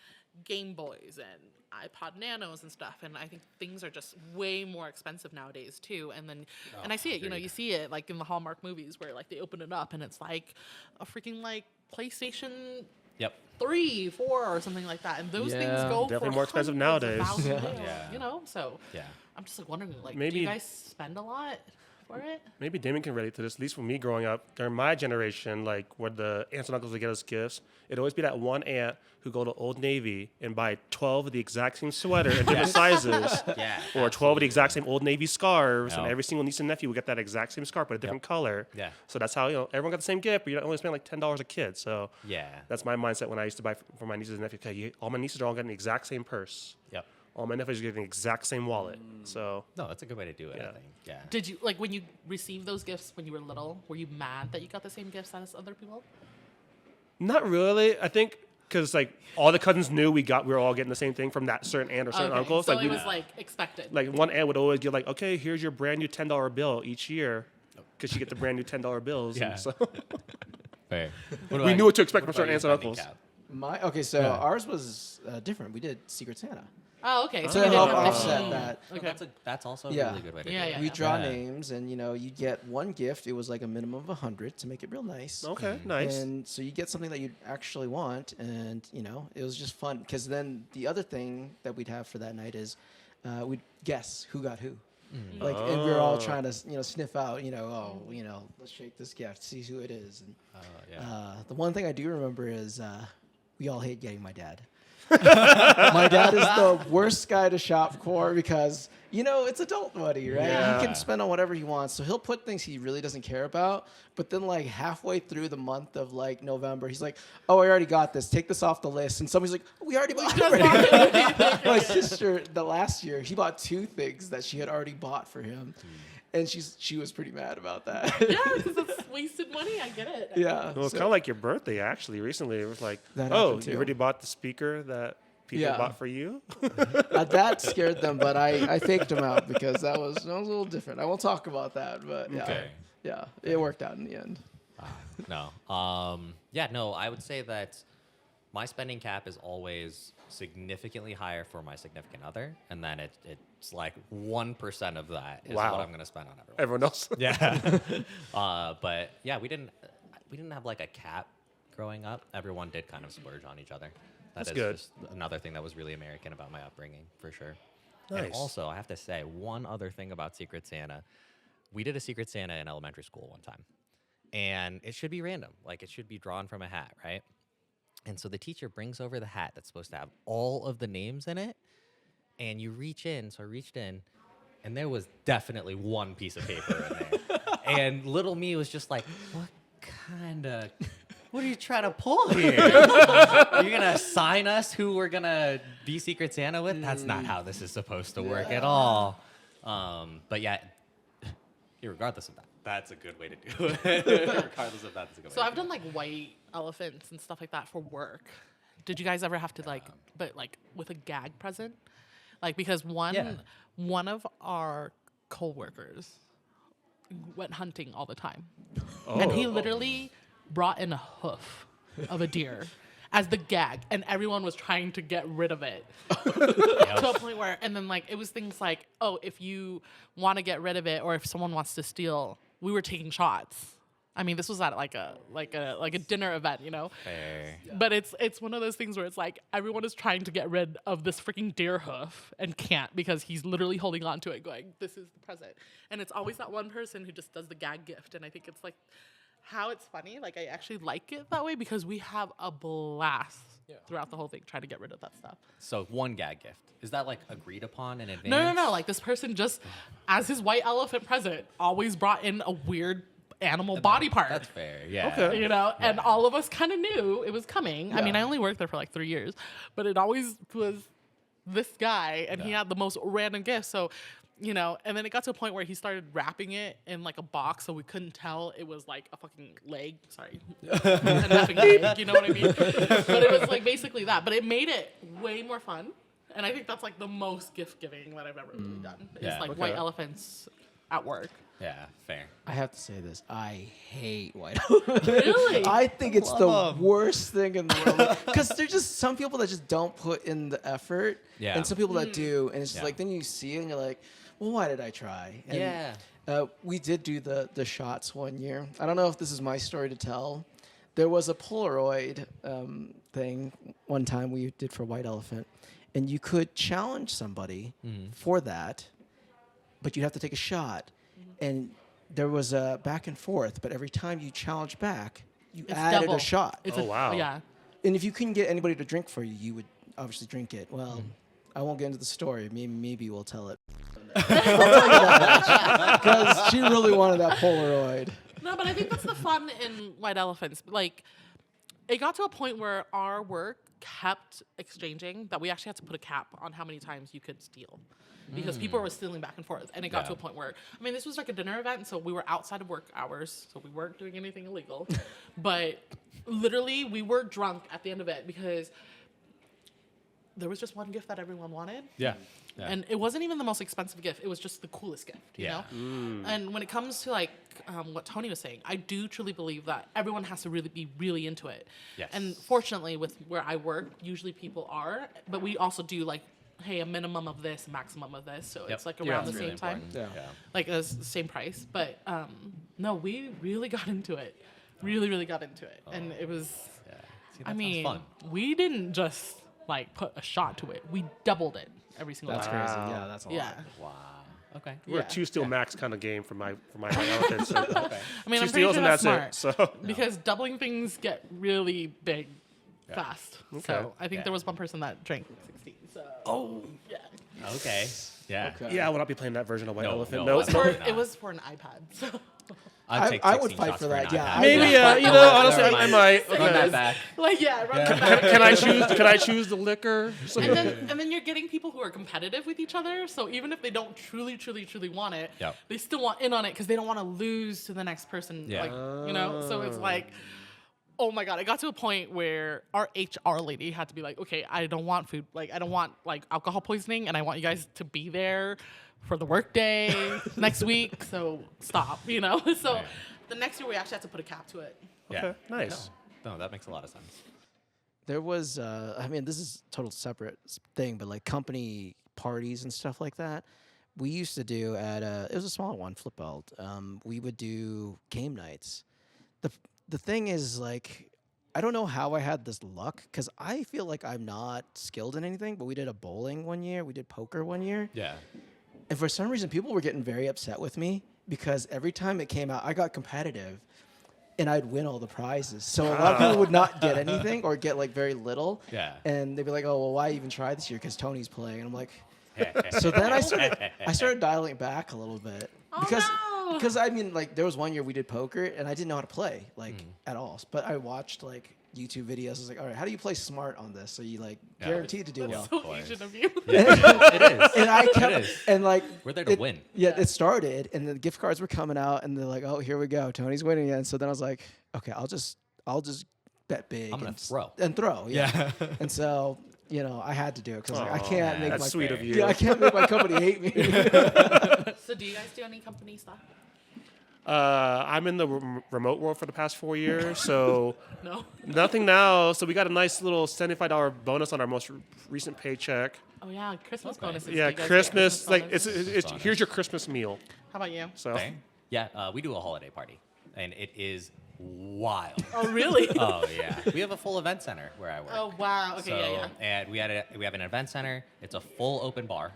Game Boys and iPod Nanos and stuff. And I think things are just way more expensive nowadays too. And then, and I see it, you see it like in the Hallmark movies where like they open it up and it's like a freaking like PlayStation Yep. 3, 4, or something like that, and those things Yeah. go Definitely for more expensive hundreds of nowadays. thousands of dollars, Yeah. You know, so Yeah. I'm just like wondering, like, do Maybe- you guys spend a lot for it? maybe Damon can relate to this. At least for me growing up, during my generation, like where the aunts and uncles would get us gifts, it'd always be that one aunt who go to Old Navy and buy 12 of the exact same sweater in different sizes. Yeah. Or 12 of the exact same Old Navy scarves, and Yep. every single niece and nephew would get that exact same scarf, but a different color. Yeah. So that's how, everyone got the same gift, but you only spend like $10 a kid. So Yeah. that's my mindset when I used to buy for my nieces and nephews. Okay, all my nieces are all getting the exact same purse. Yep. All my nephews are getting the exact same wallet. So No, that's a good way to do it, I Yeah. think. Yeah. Did you like when you received those gifts when you were little? Were you mad that you got the same gifts as other people? not really. I think because like all the cousins knew we were all getting the same thing from that certain aunt or certain Okay, uncle. so Like it we was like expected. like one aunt would always give like, okay, here's your brand new $10 bill each year, because you get the brand new $10 bills. Yeah. And so Fair. we knew what to expect from certain aunts and uncles. Ours was different. We did Secret Santa Oh, okay. to you didn't help have offset Mm, that. Okay. That's also a Yeah. really good way to Yeah, do yeah, it. We draw Yeah. names, and you get one gift. It was like a minimum of 100 to make it real nice. Okay, nice. And so you get something that you actually want, and it was just fun. Because then the other thing that we'd have for that night is we'd guess who got who. Like, and we were all trying to sniff out, let's shake this gift, see who it is. And Yeah. the one thing I do remember is we all hate getting my dad. My dad is the worst guy to shop for because, it's adult money, right? Yeah. He can spend on whatever he wants. So he'll put things he really doesn't care about. But then, like, halfway through the month of, like, November, he's like, oh, I already got this. Take this off the list. And somebody's like, we already bought it. My sister, the last year, he bought 2 things that she had already bought for him. And she was pretty mad about that. Yeah, because it's wasted money. I get it. Yeah. Well, it's so- kind of like your birthday, actually. Recently, it was like, That oh, happened too. you already bought the speaker that people Yeah. bought for you? That scared them, but I faked them out because that was a little different. I won't talk about that, but yeah, Okay. yeah, it worked out in the end. No. No, I would say that my spending cap is always significantly higher for my significant other, and then it's like 1% of that is Wow. what I'm going to spend on everyone. Everyone else. Yeah. But yeah, we didn't have like a cap growing up. Everyone did kind of splurge on each other. That's is good. just another thing that was really American about my upbringing, for sure. And Nice. also, I have to say one other thing about Secret Santa. We did a Secret Santa in elementary school one time, and it should be random. Like, it should be drawn from a hat, right? And so the teacher brings over the hat that's supposed to have all of the names in it, and you reach in. So I reached in, and there was definitely one piece of paper in there. And little me was just like, what are you trying to pull here? You're going to assign us who we're going to be Secret Santa with? That's not how this is supposed to work at all. But yeah, regardless of that, that's a good way to do it. Regardless of that, that's a good way So to I've do done like white elephants and stuff like that for work. Did you guys ever have to but like with a gag present? Like because one of our coworkers went hunting all the time, and he literally brought in a hoof of a deer as the gag, and everyone was trying to get rid of it to a point where, and then like it was things like, oh, if you want to get rid of it, or if someone wants to steal, we were taking shots. I mean, this was at like a dinner event, Fair. But it's one of those things where it's like everyone is trying to get rid of this freaking deer hoof and can't because he's literally holding on to it, going, "This is the present." And it's always that one person who just does the gag gift, and I think it's like how it's funny. Like I actually like it that way because we have a blast throughout the whole thing trying to get rid of that stuff. So one gag gift. Is that like agreed upon in advance? No. Like this person just, as his white elephant present, always brought in a weird animal body part. That's fair. Yeah. Okay. And all of us kind of knew it was coming. I mean, I only worked there for like 3 years, but it always was this guy, and he had the most random gifts. So, and then it got to a point where he started wrapping it in like a box, so we couldn't tell it was like a fucking leg. Sorry, a napping leg. You know what I mean? But it was like basically that. But it made it way more fun, and I think that's like the most gift giving that I've ever really done. It's Yeah. like white elephants at work. Yeah. Fair. I have to say this. I hate white Really? I think it's the Love 'em. worst thing in the world because there's just some people that just don't put in the effort, Yeah. and some people that do, and it's just Yeah. like then you see it and you're like, well, why did I try? And, Yeah. we did do the shots one year. I don't know if this is my story to tell. There was a Polaroid thing one time we did for White Elephant, and you could challenge somebody for that, but you'd have to take a shot. And there was a back and forth, but every time you challenged back, you It's added double. a shot. It's Oh, wow. Yeah. And if you couldn't get anybody to drink for you, you would obviously drink it. Well, I won't get into the story. Maybe we'll tell it. I'll tell you that because she really wanted that Polaroid. No, but I think that's the fun in White Elephants. Like, it got to a point where our work kept exchanging that we actually had to put a cap on how many times you could steal. Because people were stealing back and forth. And it got to a point where, I mean, this was like a dinner event, so we were outside of work hours, so we weren't doing anything illegal. But literally, we were drunk at the end of it because there was just one gift that everyone wanted. Yeah. And it wasn't even the most expensive gift. It was just the coolest gift, you Yeah. know? And when it comes to like what Tony was saying, I do truly believe that everyone has to really be really into it. Yes. And fortunately, with where I work, usually people are, but we also do like, hey, a minimum of this, maximum of this. So it's like around the That's really same time, important. Yeah. like the same price. But no, we really got into it. Really got into it. And it was, Yeah. See, that I sounds mean, fun. we didn't just like put a shot to it. We doubled it every single That's time. crazy. Yeah, that's a lot. Yeah. Wow. Okay. We're a Yeah. 2 steal max kind of game for my white elephant. So Okay. I mean, 2 I'm pretty steals sure and that's that's smart. it. So Because doubling things get really big fast. Okay. So I think Yeah. there was one person that drank 16. So yeah. Okay. Yeah. Okay. Yeah, I will not be playing that version of White No, Elephant. no, No, absolutely For, not. it was for an iPad. So I'd take I would 16 fight shots for an that, yeah. iPad. I maybe. would- You know, honestly, Never I mind. might. Run that back. like yeah, run it back. Can I choose? Can I choose the liquor? And then you're getting people who are competitive with each other. So even if they don't truly want it, Yep. they still want in on it because they don't want to lose to the next person. Yeah. Like you know, so it's like, oh my god, it got to a point where our HR lady had to be like, okay, I don't want food, like I don't want like alcohol poisoning, and I want you guys to be there for the work day next week. So stop, you know. So Right. the next year we actually had to put a cap to it. Yeah. Okay, nice. No, that makes a lot of sense. There was, I mean, this is total separate thing, but like company parties and stuff like that. We used to do at it was a small one, Flip Belt. We would do game nights. The thing is like, I don't know how I had this luck because I feel like I'm not skilled in anything. But we did a bowling one year, we did poker one year, Yeah. and for some reason people were getting very upset with me because every time it came out, I got competitive. And I'd win all the prizes. So a lot of people would not get anything or get like very little. Yeah. And they'd be like, oh, well, why even try this year? Because Tony's playing. And I'm like, so then I started dialing it back a little bit. Oh, because, no. because I mean, like there was one year we did poker and I didn't know how to play like at all. But I watched like YouTube videos. I was like, all right, how do you play smart on this? So you like Yeah. guaranteed to do well. So course. Asian of you. It is. And I It kept, is. and like, We're there to win. Yeah, it started, and the gift cards were coming out, and they're like, "Oh, here we go, Tony's winning again." So then I was like, "Okay, I'll just bet big I'm gonna and throw." and throw." Yeah, and so I had to do it because like, I can't make That's my sweet of you. yeah, I can't make my company hate me. So do you guys do any company stuff? I'm in the remote world for the past 4 years, so No. nothing now. So we got a nice little $75 bonus on our most recent paycheck. Oh yeah, Christmas bonuses. Do Yeah, you guys get Christmas. Like bonuses? it's here's your Christmas meal. How about you? So Okay. Yeah, we do a holiday party, and it is wild. Oh really? Oh yeah, we have a full event center where I work. Oh wow. Okay, So, yeah. And we have an event center. It's a full open bar,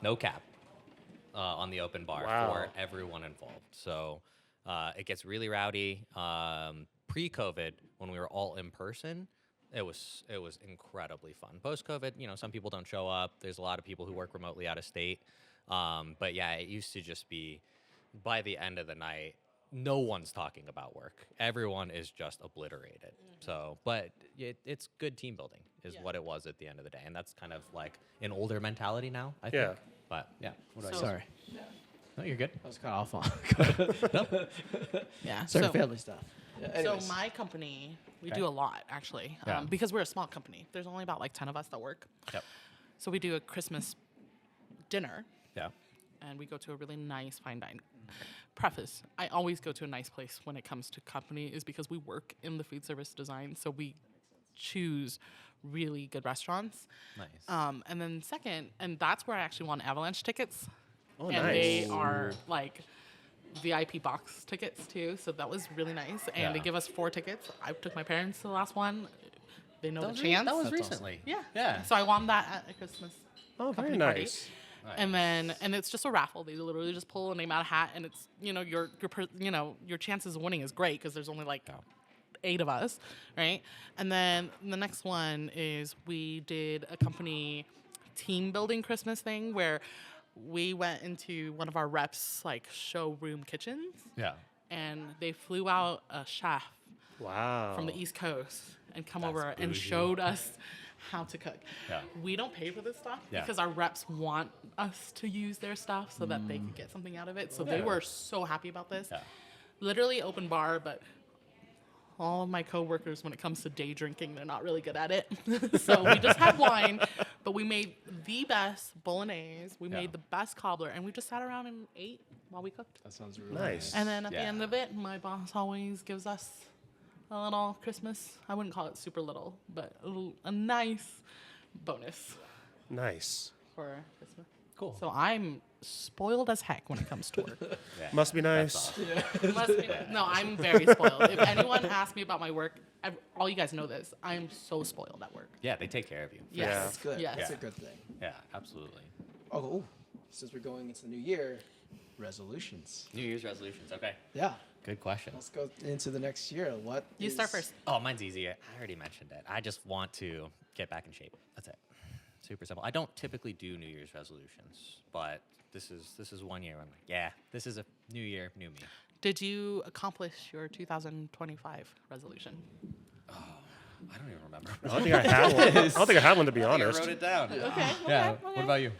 no cap, on the open bar Wow. for everyone involved. So it gets really rowdy. Pre-COVID, when we were all in person, it was incredibly fun. Post-COVID, some people don't show up. There's a lot of people who work remotely out of state. But yeah, it used to just be, by the end of the night, no one's talking about work. Everyone is just obliterated. So, but it's good team building is what it was at the end of the day. And that's kind of like an older mentality now, I think. Yeah. But yeah. What do I So- say? Sorry, No, you're good. I was cut off on. Yeah. Sorry, so, family stuff. Yeah, so anyways. my company, we Okay. do a lot actually, Yeah. because we're a small company. There's only about like 10 of us that work. Yep. So we do a Christmas dinner, Yeah. and we go to a really nice fine dine. Preface: I always go to a nice place when it comes to company, is because we work in the food service design, so we choose really good restaurants. Nice. And then second, and that's where I actually won Avalanche tickets. Oh, and nice. they are like VIP box tickets too, so that was really nice. And they Yeah. give us 4 tickets. I took my parents to the last one. They know That the was, chance. that was That's awesome. recently. Yeah. Yeah. So I won that at Christmas. Oh, very company party. nice. And it's just a raffle. They literally just pull a name out of a hat, and it's your chances of winning is great because there's only like 8 of us, right? And then the next one is we did a company team building Christmas thing where we went into one of our reps like showroom kitchens, Yeah. and they flew out a chef Wow. from the East Coast and come That's over and bougie. showed us how to cook. Yeah. We don't pay for this stuff Yeah. because our reps want us to use their stuff so that they could get something out of it. So they Yeah. were so happy about this. Yeah. Literally open bar, but all of my coworkers, when it comes to day drinking, they're not really good at it. So we just had wine, but we made the best bolognese. We Yeah. made the best cobbler, and we just sat around and ate while we cooked. That sounds really Nice. And then at the Yeah. end of it, my boss always gives us a little Christmas. I wouldn't call it super little, but a nice bonus Nice. for Christmas. Cool. So I'm spoiled as heck when it comes to work. Yeah. Must be That's nice. awesome. Must be, no, I'm very spoiled. If anyone asks me about my work, all you guys know this. I am so spoiled at work. Yeah, they take care of you. Yes. Yeah. That's good. Yes. That's Yeah. a good thing. Yeah, absolutely. Oh, since we're going into the new year, resolutions. New Year's resolutions. Okay. Yeah. Good question. Let's go into the next year. What You start first. Oh, mine's easy. I already mentioned it. I just want to get back in shape. That's it. Super simple. I don't typically do New Year's resolutions, but this is 1 year. I'm like, yeah, this is a new year, new me. Did you accomplish your 2025 resolution? I don't even remember. I don't think I had one. I don't think I had one, to be honest. I wrote it down. Okay. Yeah. okay. What about you?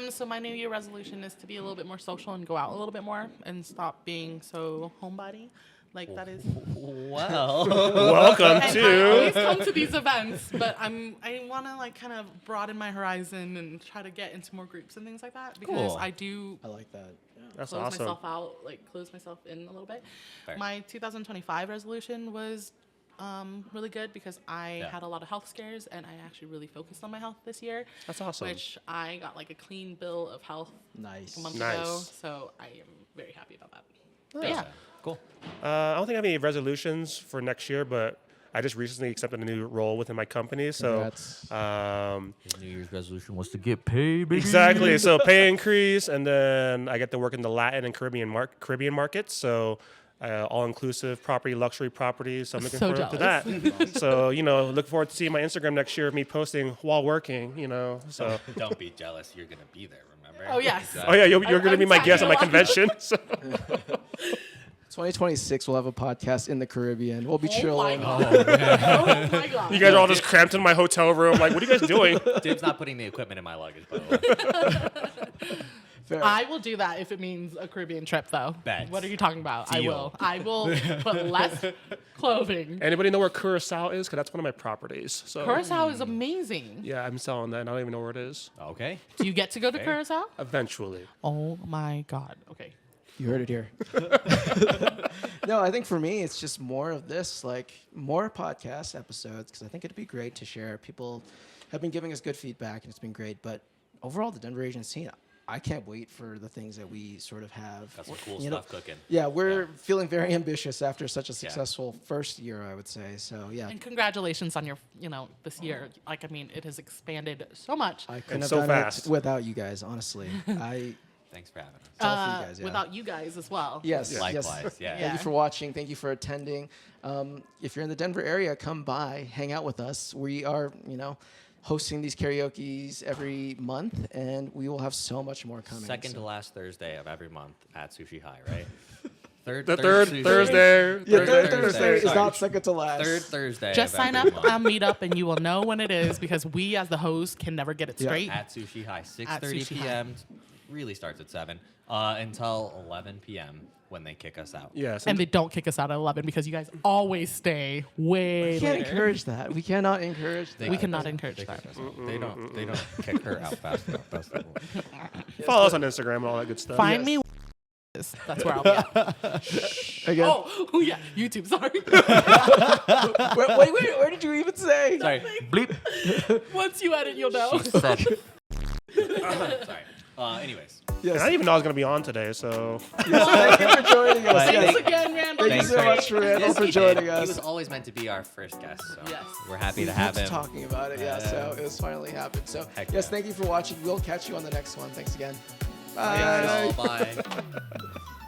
So my New Year resolution is to be a little bit more social and go out a little bit more and stop being so homebody. Like that is. Well, Welcome And I to. always come to these events, but I want to like kind of broaden my horizon and try to get into more groups and things like that because Cool. I do I like that. That's close awesome. myself out, like close myself in a little bit. Fair. My 2025 resolution was really good because I Yeah. had a lot of health scares and I actually really focused on my health this year. That's awesome. Which I got like a clean bill of health Nice. a month Nice. ago, so I am very happy about that. But yeah, cool. I don't think I have any resolutions for next year, but I just recently accepted a new role within my company. So, Congrats. His New Year's resolution was to get paid, baby. exactly. So pay increase, and then I get to work in the Latin and Caribbean markets. So all-inclusive property, luxury properties. So I'm looking So forward to that. So look forward to seeing my Instagram next year of me posting while working. So Don't be jealous. You're gonna be there. Remember? Oh, yes. oh yeah, you're going to I'm be my guest at my tagging along. convention. So 2026, we'll have a podcast in the Caribbean. We'll be Oh my chilling. god! Oh my god! you guys are all just cramped in my hotel room. Like, what are you guys doing? Dib's not putting the equipment in my luggage, by the way. Fair. I will do that if it means a Caribbean trip, though. Bet. What are you talking about? Deal. I will put less clothing. Anybody know where Curacao is? Because that's one of my properties. So Curacao is amazing. yeah, I'm selling that. And I don't even know where it is. Okay. Do you get to go to Fair. Curacao? Eventually. Oh my god. Okay. You heard it here. No, I think for me, it's just more of this, like more podcast episodes, because I think it'd be great to share. People have been giving us good feedback, and it's been great. But overall, the Denver Asian scene, I can't wait for the things that we sort of have. Got some cool you know, stuff cooking. Yeah, we're feeling very ambitious after such a successful first year, I would say. So yeah, And congratulations on your, this year. Like, I mean, it has expanded so much. I couldn't have so done fast. it without you guys. Honestly, Thanks for having us. it's all for you guys. Yeah. Without you guys as well. Yes, yes. Likewise, yeah. Thank you for watching. Thank you for attending. If you're in the Denver area, come by, hang out with us. We are, hosting these karaoke's every month, and we will have so much more coming. Second so. to last Thursday of every month at Sushi High, right? The third Sushi- Thursday. Yeah, third Thursday, Thursday is sorry. not second to last. Third Thursday. Just of sign every up month on Meetup and you will know when it is because we as the host can never get it Yeah. straight. at Sushi High, 6:30 Sushi High. p.m. Really starts at 7 until 11 p.m. when they kick us out. Yes. And they don't kick us out at 11 because you guys always stay way We can't later. encourage that. We cannot encourage that. We cannot encourage that. They don't kick her out fast enough. That's the rule. Follow us on Instagram and all that good stuff. Find me. That's where I'll be at. Again. Oh, yeah. YouTube, sorry. Wait, where did you even say? Sorry. Bleep. Once you edit, you'll know. She said. Sorry. Anyways. And Yes. I didn't even know I was going to be on today. So Thank you for joining us. But Yes. Thanks again, Randall. Thank you so for- much, Randall, Yes, for he joining did. us. He was always meant to be our first guest, so Yes. we're happy We to have kept him. talking about it, yeah. So it was finally happened. So Heck yes, yeah. thank you for watching. We'll catch you on the next one. Thanks again. Thanks, Bye. y'all. Bye.